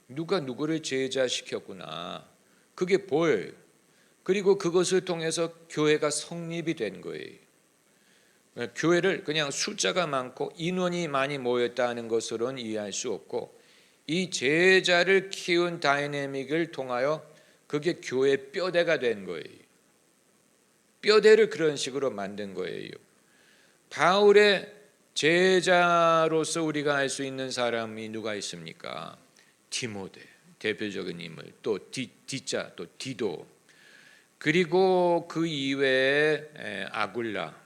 누가 누구를 제자시켰구나 그게 보여요. 그리고 그것을 통해서 교회가 성립이 된 거예요. 교회를 그냥 숫자가 많고 인원이 많이 모였다는 것으로는 이해할 수 없고 이 제자를 키운 다이내믹을 통하여 그게 교회의 뼈대가 된 거예요. 뼈대를 그런 식으로 만든 거예요. 바울의 제자로서 우리가 알 수 있는 사람이 누가 있습니까? 디모데 대표적인 인물, 또 디자, 또 디도, 그리고 그 이외에 아굴라,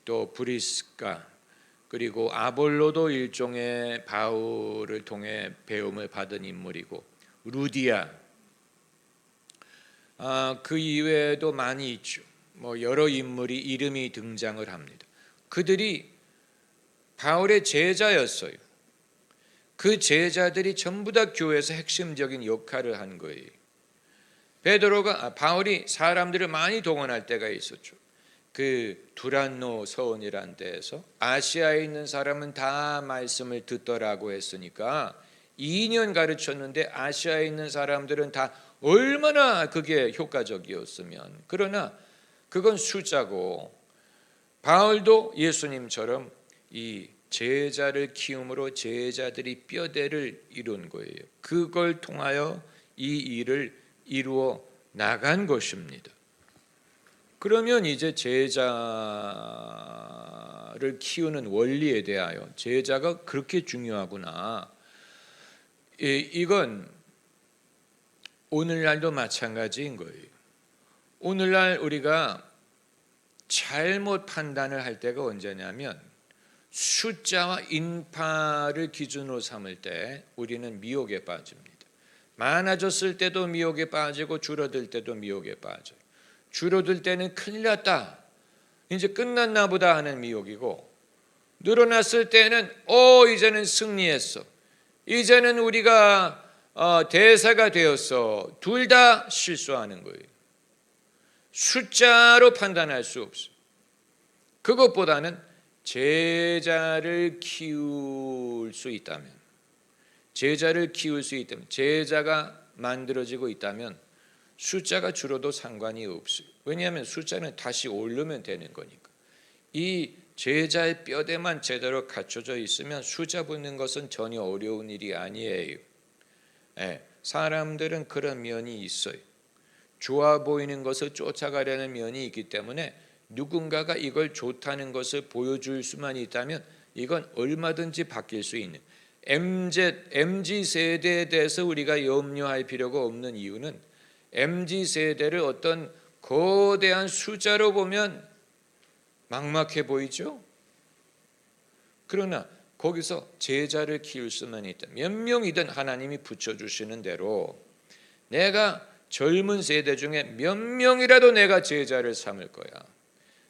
또 브리스가, 그리고 아볼로도 일종의 바울을 통해 배움을 받은 인물이고 루디아, 그 이외에도 많이 있죠. 여러 인물이 이름이 등장을 합니다. 그들이 바울의 제자였어요. 그 제자들이 전부 다 교회에서 핵심적인 역할을 한 거예요. 바울이 사람들을 많이 동원할 때가 있었죠. 그 두란노 서원이라는 데에서 아시아에 있는 사람은 다 말씀을 듣더라고 했으니까 2년 가르쳤는데 아시아에 있는 사람들은 다 얼마나 그게 효과적이었으면. 그러나 그건 숫자고 바울도 예수님처럼 이 제자를 키움으로 제자들이 뼈대를 이룬 거예요. 그걸 통하여 이 일을 이루어 나간 것입니다. 그러면 이제 제자를 키우는 원리에 대하여 제자가 그렇게 중요하구나. 이건 오늘날도 마찬가지인 거예요. 오늘날 우리가 잘못 판단을 할 때가 언제냐면 숫자와 인파를 기준으로 삼을 때 우리는 미혹에 빠집니다. 많아졌을 때도 미혹에 빠지고 줄어들 때도 미혹에 빠져요. 줄어들 때는 큰일 났다, 이제 끝났나 보다 하는 미혹이고, 늘어났을 때는 이제는 승리했어, 이제는 우리가 대사가 되었어. 둘 다 실수하는 거예요. 숫자로 판단할 수 없어요. 그것보다는 제자를 키울 수 있다면, 제자가 만들어지고 있다면 숫자가 줄어도 상관이 없어요. 왜냐하면 숫자는 다시 오르면 되는 거니까. 이 제자의 뼈대만 제대로 갖춰져 있으면 숫자 붙는 것은 전혀 어려운 일이 아니에요. 사람들은 그런 면이 있어요. 좋아 보이는 것을 쫓아가려는 면이 있기 때문에 누군가가 이걸 좋다는 것을 보여줄 수만 있다면 이건 얼마든지 바뀔 수 있는, MZ 세대에 대해서 우리가 염려할 필요가 없는 이유는 MZ 세대를 어떤 거대한 숫자로 보면 막막해 보이죠? 그러나 거기서 제자를 키울 수만 있다. 몇 명이든 하나님이 붙여주시는 대로 내가 젊은 세대 중에 몇 명이라도 내가 제자를 삼을 거야.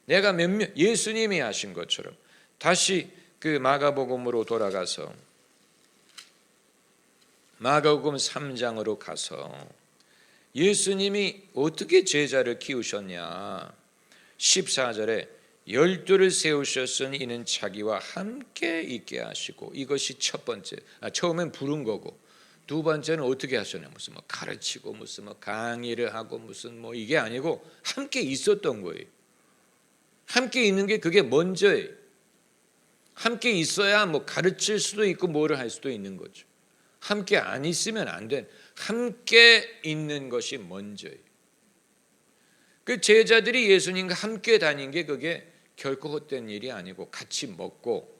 내가 몇 명, 예수님이 하신 것처럼. 다시 그 마가복음으로 돌아가서 마가복음 3장으로 가서 예수님이 어떻게 제자를 키우셨냐. 14절에 12를 세우셨으니 이는 자기와 함께 있게 하시고, 이것이 첫 번째. 처음엔 부른 거고, 두 번째는 어떻게 하셨냐. 무슨 뭐 가르치고 무슨 뭐 강의를 하고 무슨 뭐 이게 아니고 함께 있었던 거예요. 함께 있는 게 그게 먼저예요. 함께 있어야 뭐 가르칠 수도 있고 뭐를 할 수도 있는 거죠. 함께 안 있으면 안 돼. 함께 있는 것이 먼저예요. 그 제자들이 예수님과 함께 다닌 게 그게 결코 헛된 일이 아니고, 같이 먹고,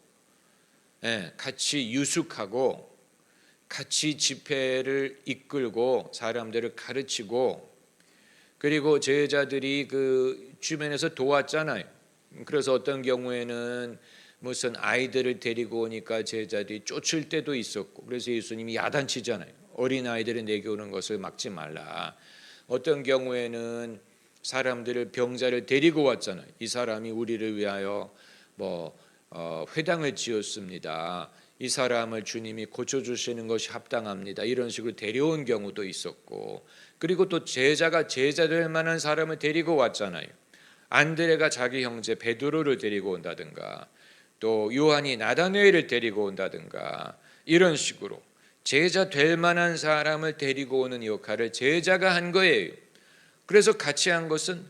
같이 유숙하고, 같이 집회를 이끌고 사람들을 가르치고, 그리고 제자들이 그 주변에서 도왔잖아요. 그래서 어떤 경우에는 무슨 아이들을 데리고 오니까 제자들이 쫓을 때도 있었고, 그래서 예수님이 야단치잖아요. 어린 아이들을 내게 오는 것을 막지 말라. 어떤 경우에는 사람들을, 병자를 데리고 왔잖아요. 이 사람이 우리를 위하여 회당을 지었습니다. 이 사람을 주님이 고쳐주시는 것이 합당합니다. 이런 식으로 데려온 경우도 있었고, 그리고 또 제자가 제자 될 만한 사람을 데리고 왔잖아요. 안드레가 자기 형제 베드로를 데리고 온다든가, 또 요한이 나다나엘을 데리고 온다든가, 이런 식으로 제자 될 만한 사람을 데리고 오는 역할을 제자가 한 거예요. 그래서 같이 한 것은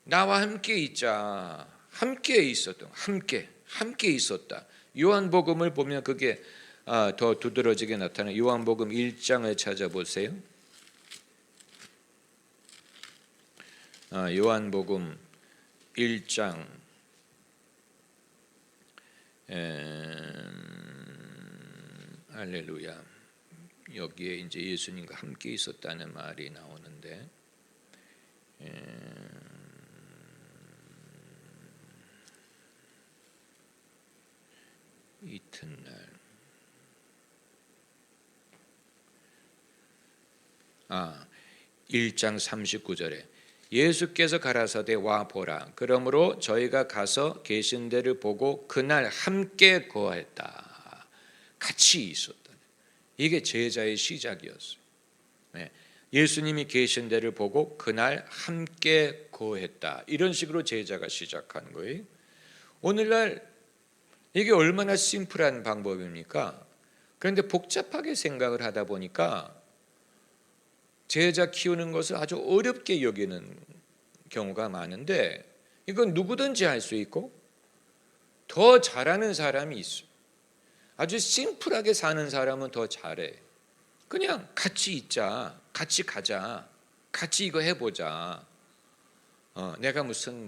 나와 함께 있자. 함께 있었던, 함께 있었다. 요한복음을 보면 그게 더 두드러지게 나타나요. 요한복음 1장을 찾아보세요. 요한복음 1장 할렐루야. 여기에 이제 예수님과 함께 있었다는 말이 나오는데, 이튿날 1장 39절에 예수께서 가라사대 와 보라. 그러므로 저희가 가서 계신 데를 보고 그날 함께 거했다. 같이 있었다. 이게 제자의 시작이었어요. 예수님이 계신 데를 보고 그날 함께 거했다. 이런 식으로 제자가 시작한 거예요. 오늘날 이게 얼마나 심플한 방법입니까? 그런데 복잡하게 생각을 하다 보니까 제자 키우는 것을 아주 어렵게 여기는 경우가 많은데, 이건 누구든지 할 수 있고 더 잘하는 사람이 있어요. 아주 심플하게 사는 사람은 더 잘해. 그냥 같이 있자, 같이 가자, 같이 이거 해보자. 내가 무슨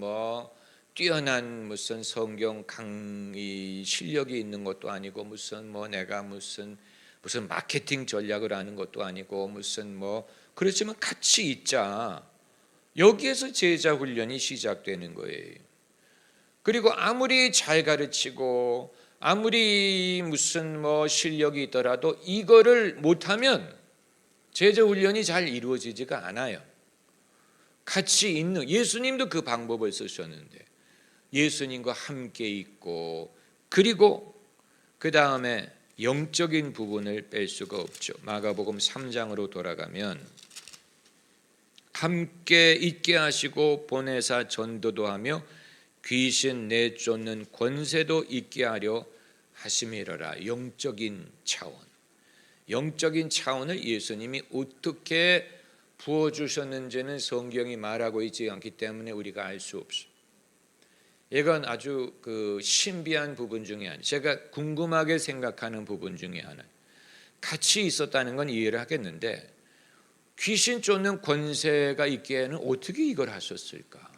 뛰어난 무슨 성경 강의 실력이 있는 것도 아니고, 무슨 내가 무슨 마케팅 전략을 아는 것도 아니고, 무슨 그렇지만 같이 있자. 여기에서 제자 훈련이 시작되는 거예요. 그리고 아무리 잘 가르치고 아무리 무슨 실력이 있더라도 이거를 못하면 제자 훈련이 잘 이루어지지가 않아요. 같이 있는, 예수님도 그 방법을 쓰셨는데 예수님과 함께 있고, 그리고 그 다음에 영적인 부분을 뺄 수가 없죠. 마가복음 3장으로 돌아가면 함께 있게 하시고 보내사 전도도 하며 귀신 내쫓는 권세도 있게 하려 하심이로라. 영적인 차원, 영적인 차원을 예수님이 어떻게 부어주셨는지는 성경이 말하고 있지 않기 때문에 우리가 알 수 없어요. 이건 아주 신비한 부분 중에 하나, 제가 궁금하게 생각하는 부분 중에 하나. 같이 있었다는 건 이해를 하겠는데 귀신 쫓는 권세가 있기에는 어떻게 이걸 하셨을까?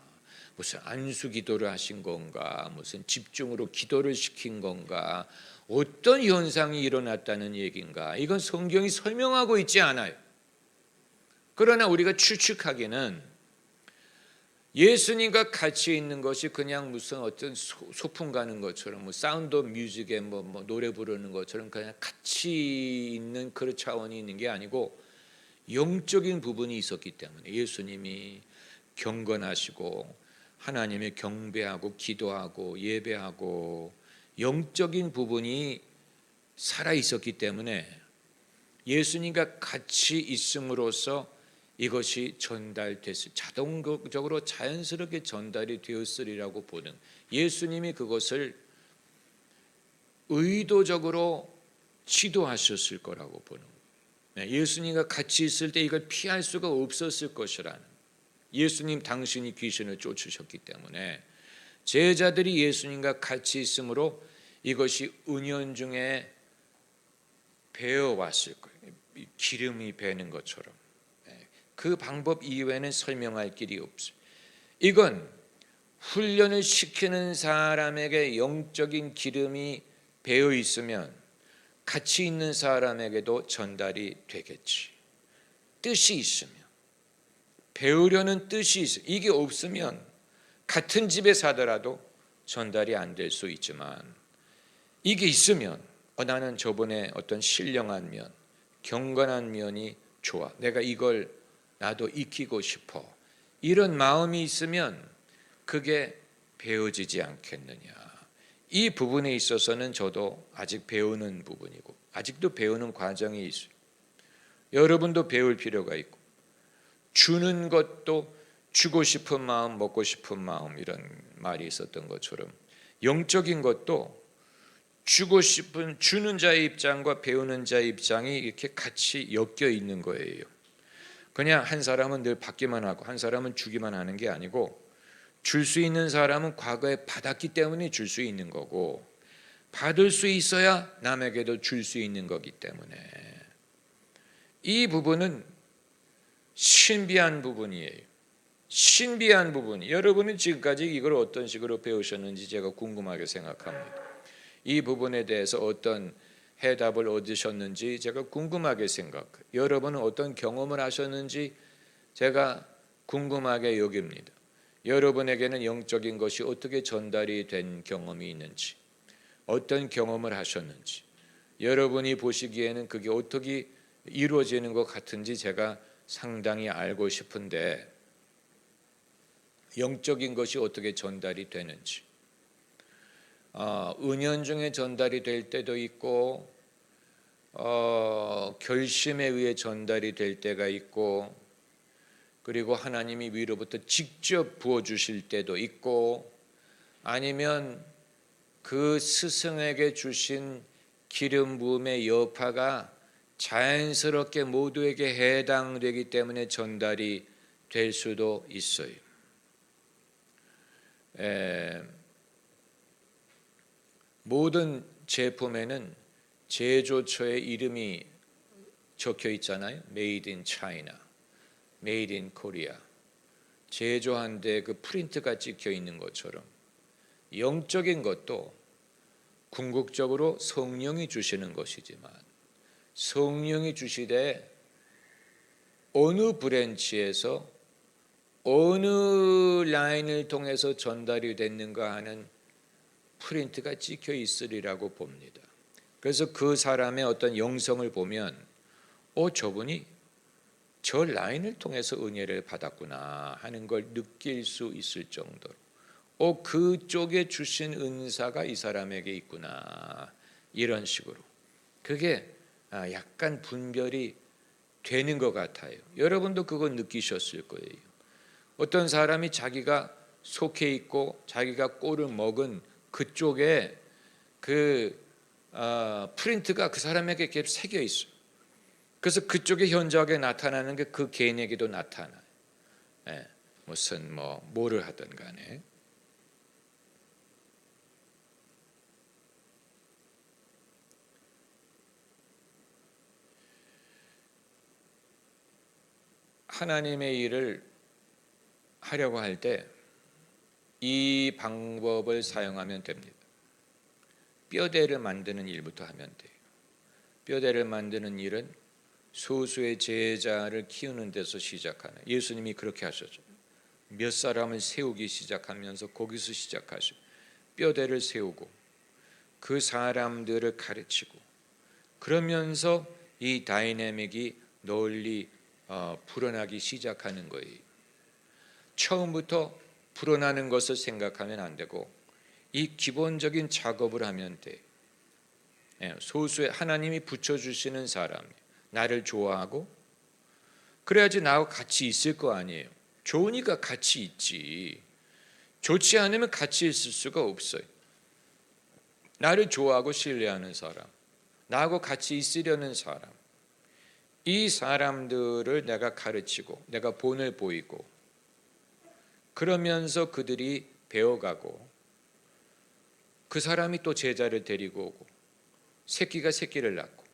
무슨 안수 기도를 하신 건가? 무슨 집중으로 기도를 시킨 건가? 어떤 현상이 일어났다는 얘기인가? 이건 성경이 설명하고 있지 않아요. 그러나 우리가 추측하기는 예수님과 같이 있는 것이 그냥 무슨 어떤 소풍 가는 것처럼, 뭐 사운드 오브 뮤직에 뭐 노래 부르는 것처럼 그냥 같이 있는 그런 차원이 있는 게 아니고, 영적인 부분이 있었기 때문에 예수님이 경건하시고 하나님을 경배하고 기도하고 예배하고 영적인 부분이 살아 있었기 때문에 예수님과 같이 있음으로써 이것이 전달됐을, 자동적으로 자연스럽게 전달이 되었으리라고 보는, 예수님이 그것을 의도적으로 시도하셨을 거라고 보는 거예요. 예수님과 같이 있을 때 이걸 피할 수가 없었을 것이라는, 예수님 당신이 귀신을 쫓으셨기 때문에 제자들이 예수님과 같이 있으므로 이것이 은연중에 배어왔을 거예요. 기름이 배는 것처럼. 그 방법 이외에는 설명할 길이 없어요. 이건 훈련을 시키는 사람에게 영적인 기름이 배어 있으면 같이 있는 사람에게도 전달이 되겠지. 뜻이 있으면, 배우려는 뜻이 있으면, 이게 없으면 같은 집에 사더라도 전달이 안 될 수 있지만, 이게 있으면 나는 저번에 어떤 신령한 면, 경건한 면이 좋아, 내가 이걸 나도 익히고 싶어, 이런 마음이 있으면 그게 배워지지 않겠느냐. 이 부분에 있어서는 저도 아직 배우는 부분이고 아직도 배우는 과정이 있어요. 여러분도 배울 필요가 있고, 주는 것도 주고 싶은 마음, 먹고 싶은 마음, 이런 말이 있었던 것처럼 영적인 것도 주고 싶은 주는 자의 입장과 배우는 자의 입장이 이렇게 같이 엮여 있는 거예요. 그냥 한 사람은 늘 받기만 하고 한 사람은 주기만 하는 게 아니고, 줄 수 있는 사람은 과거에 받았기 때문에 줄 수 있는 거고, 받을 수 있어야 남에게도 줄 수 있는 거기 때문에 이 부분은 신비한 부분이에요. 신비한 부분이, 여러분은 지금까지 이걸 어떤 식으로 배우셨는지 제가 궁금하게 생각합니다. 이 부분에 대해서 어떤 해답을 얻으셨는지 제가 궁금하게 생각해요. 여러분은 어떤 경험을 하셨는지 제가 궁금하게 여깁니다. 여러분에게는 영적인 것이 어떻게 전달이 된 경험이 있는지, 어떤 경험을 하셨는지, 여러분이 보시기에는 그게 어떻게 이루어지는 것 같은지 제가 상당히 알고 싶은데, 영적인 것이 어떻게 전달이 되는지, 은연중에 전달이 될 때도 있고 결심에 의해 전달이 될 때가 있고, 그리고 하나님이 위로부터 직접 부어주실 때도 있고, 아니면 그 스승에게 주신 기름 부음의 여파가 자연스럽게 모두에게 해당되기 때문에 전달이 될 수도 있어요. 모든 제품에는 제조처의 이름이 적혀 있잖아요. Made in China, Made in Korea. 제조한 데 그 프린트가 찍혀 있는 것처럼 영적인 것도 궁극적으로 성령이 주시는 것이지만, 성령이 주시되 어느 브랜치에서 어느 라인을 통해서 전달이 됐는가 하는 프린트가 찍혀 있으리라고 봅니다. 그래서 그 사람의 어떤 영성을 보면 저분이 저 라인을 통해서 은혜를 받았구나 하는 걸 느낄 수 있을 정도로, 그쪽에 주신 은사가 이 사람에게 있구나, 이런 식으로 그게 약간 분별이 되는 것 같아요. 여러분도 그거 느끼셨을 거예요. 어떤 사람이 자기가 속해 있고 자기가 꼴을 먹은 그쪽에 그 프린트가 그 사람에게 이렇게 새겨 있어요. 그래서 그쪽에 현저하게 나타나는 게 그 개인에게도 나타나요. 무슨 뭐를 하든 간에. 하나님의 일을 하려고 할 때 이 방법을 사용하면 됩니다. 뼈대를 만드는 일부터 하면 돼요. 뼈대를 만드는 일은 소수의 제자를 키우는 데서 시작하는, 예수님이 그렇게 하셨죠. 몇 사람을 세우기 시작하면서 거기서 시작하시고 뼈대를 세우고 그 사람들을 가르치고 그러면서 이 다이내믹이 널리 불어나기 시작하는 거예요. 처음부터 불어나는 것을 생각하면 안 되고 이 기본적인 작업을 하면 돼. 소수의 하나님이 붙여주시는 사람, 나를 좋아하고 그래야지 나하고 같이 있을 거 아니에요. 좋으니까 같이 있지. 좋지 않으면 같이 있을 수가 없어요. 나를 좋아하고 신뢰하는 사람, 나하고 같이 있으려는 사람, 이 사람들을 내가 가르치고 내가 본을 보이고 그러면서 그들이 배워가고 그 사람이 또 제자를 데리고 오고 새끼가 새끼를 낳고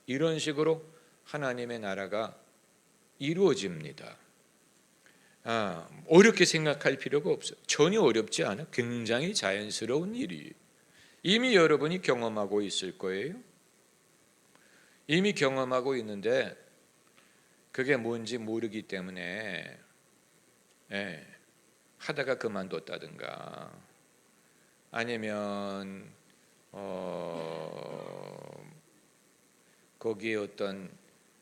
이런 식으로 하나님의 나라가 이루어집니다. 어렵게 생각할 필요가 없어요. 전혀 어렵지 않아. 굉장히 자연스러운 일이에요. 이미 여러분이 경험하고 있을 거예요. 이미 경험하고 있는데 그게 뭔지 모르기 때문에 하다가 그만뒀다든가 아니면 거기에 어떤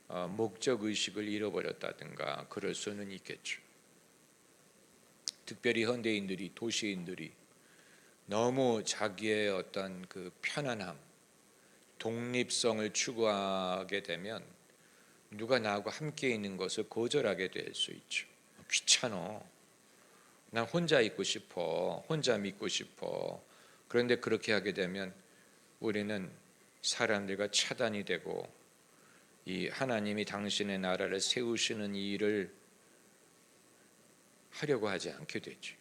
목적의식을 잃어버렸다든가 그럴 수는 있겠죠. 특별히 현대인들이, 도시인들이 너무 자기의 어떤 그 편안함, 독립성을 추구하게 되면 누가 나하고 함께 있는 것을 거절하게 될 수 있죠. 귀찮아. 난 혼자 있고 싶어. 혼자 믿고 싶어. 그런데 그렇게 하게 되면 우리는 사람들과 차단이 되고 이 하나님이 당신의 나라를 세우시는 일을 하려고 하지 않게 되죠.